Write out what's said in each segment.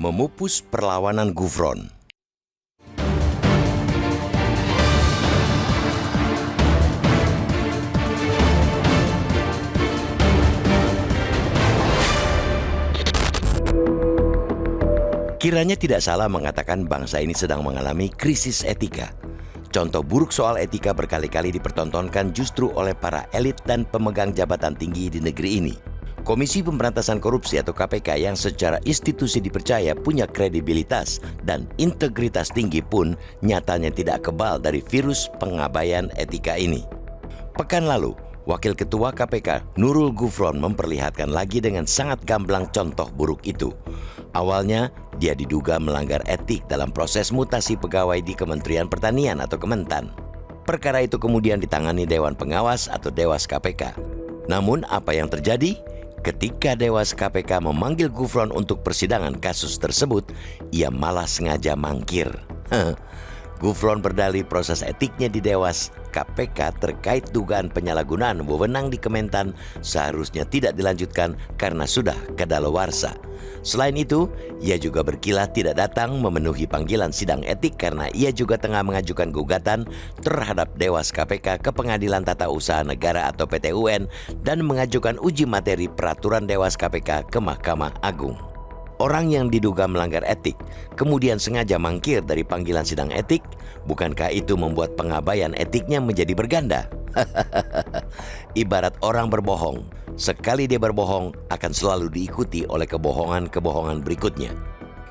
Memupus perlawanan Gufron. Kiranya tidak salah mengatakan bangsa ini sedang mengalami krisis etika. Contoh buruk soal etika berkali-kali dipertontonkan justru oleh para elit dan pemegang jabatan tinggi di negeri ini. Komisi Pemberantasan Korupsi atau KPK yang secara institusi dipercaya punya kredibilitas dan integritas tinggi pun nyatanya tidak kebal dari virus pengabaian etika ini. Pekan lalu, Wakil Ketua KPK Nurul Gufron memperlihatkan lagi dengan sangat gamblang contoh buruk itu. Awalnya, dia diduga melanggar etik dalam proses mutasi pegawai di Kementerian Pertanian atau Kementan. Perkara itu kemudian ditangani Dewan Pengawas atau Dewas KPK. Namun apa yang terjadi? Ketika Dewas KPK memanggil Gufron untuk persidangan kasus tersebut, ia malah sengaja mangkir. Gufron berdalih proses etiknya di Dewas KPK terkait dugaan penyalahgunaan wewenang di Kementan seharusnya tidak dilanjutkan karena sudah kadaluarsa. Selain itu, ia juga berkilah tidak datang memenuhi panggilan sidang etik karena ia juga tengah mengajukan gugatan terhadap Dewas KPK ke Pengadilan Tata Usaha Negara atau PT-UN dan mengajukan uji materi peraturan Dewas KPK ke Mahkamah Agung. Orang yang diduga melanggar etik kemudian sengaja mangkir dari panggilan sidang etik, bukankah itu membuat pengabaian etiknya menjadi berganda? Ibarat orang berbohong, sekali dia berbohong akan selalu diikuti oleh kebohongan-kebohongan berikutnya.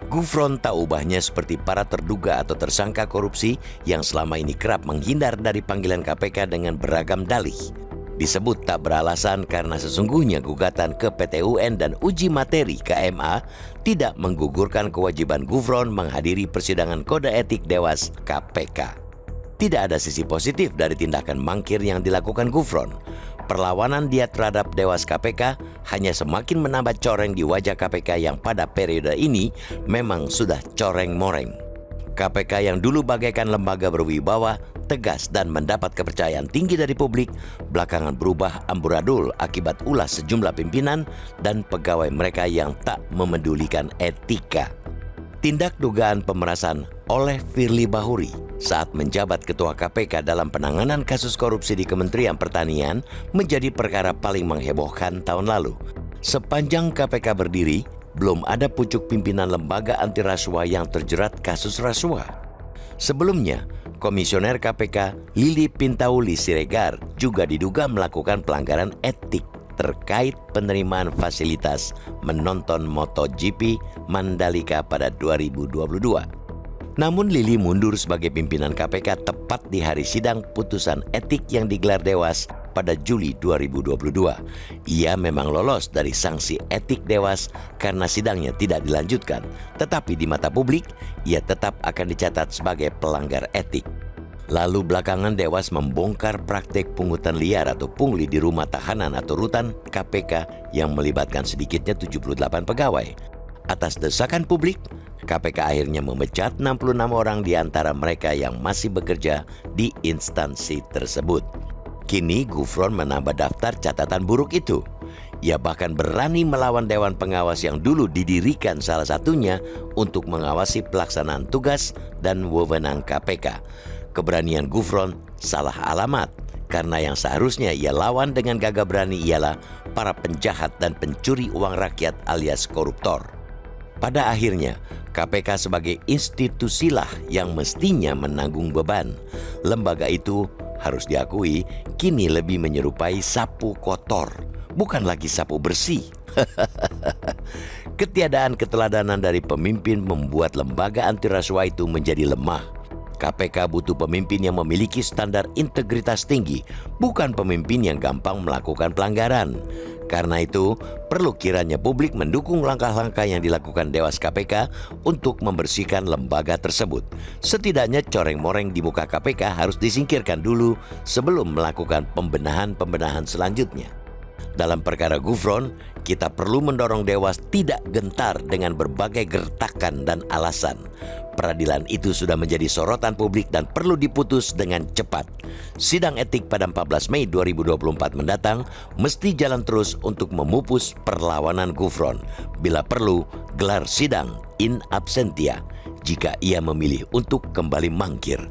Gufron tak ubahnya seperti para terduga atau tersangka korupsi yang selama ini kerap menghindar dari panggilan KPK dengan beragam dalih. Disebut tak beralasan karena sesungguhnya gugatan ke PT-UN dan uji materi KMA tidak menggugurkan kewajiban Gufron menghadiri persidangan kode etik Dewas KPK. Tidak ada sisi positif dari tindakan mangkir yang dilakukan Gufron. Perlawanan dia terhadap Dewas KPK hanya semakin menambah coreng di wajah KPK yang pada periode ini memang sudah coreng-moreng. KPK yang dulu bagaikan lembaga berwibawa, tegas dan mendapat kepercayaan tinggi dari publik, belakangan berubah amburadul akibat ulah sejumlah pimpinan dan pegawai mereka yang tak memedulikan etika. Tindak dugaan pemerasan oleh Firly Bahuri saat menjabat Ketua KPK dalam penanganan kasus korupsi di Kementerian Pertanian menjadi perkara paling menghebohkan tahun lalu. Sepanjang KPK berdiri, belum ada pucuk pimpinan lembaga anti rasuah yang terjerat kasus rasuah. Sebelumnya, Komisioner KPK Lili Pintauli Siregar juga diduga melakukan pelanggaran etik terkait penerimaan fasilitas menonton MotoGP Mandalika pada 2022. Namun Lili mundur sebagai pimpinan KPK tepat di hari sidang putusan etik yang digelar Dewas pada Juli 2022. Ia memang lolos dari sanksi etik Dewas karena sidangnya tidak dilanjutkan, tetapi di mata publik ia tetap akan dicatat sebagai pelanggar etik. Lalu belakangan Dewas membongkar praktek pungutan liar atau pungli di rumah tahanan atau rutan KPK yang melibatkan sedikitnya 78 pegawai. Atas desakan publik, KPK akhirnya memecat 66 orang di antara mereka yang masih bekerja di instansi tersebut. Kini Gufron menambah daftar catatan buruk itu. Ia bahkan berani melawan Dewan Pengawas yang dulu didirikan salah satunya untuk mengawasi pelaksanaan tugas dan wewenang KPK. Keberanian Gufron salah alamat, karena yang seharusnya ia lawan dengan gagah berani ialah para penjahat dan pencuri uang rakyat alias koruptor. Pada akhirnya, KPK sebagai institusilah yang mestinya menanggung beban. Lembaga itu harus diakui kini lebih menyerupai sapu kotor, bukan lagi sapu bersih. Ketiadaan keteladanan dari pemimpin membuat lembaga anti rasuah itu menjadi lemah. KPK butuh pemimpin yang memiliki standar integritas tinggi, bukan pemimpin yang gampang melakukan pelanggaran. Karena itu, perlu kiranya publik mendukung langkah-langkah yang dilakukan Dewas KPK untuk membersihkan lembaga tersebut. Setidaknya coreng-moreng di muka KPK harus disingkirkan dulu sebelum melakukan pembenahan-pembenahan selanjutnya. Dalam perkara Gufron, kita perlu mendorong Dewas tidak gentar dengan berbagai gertakan dan alasan. Peradilan itu sudah menjadi sorotan publik dan perlu diputus dengan cepat. Sidang etik pada 14 Mei 2024 mendatang mesti jalan terus untuk memupus perlawanan Gufron. Bila perlu, gelar sidang in absentia jika ia memilih untuk kembali mangkir.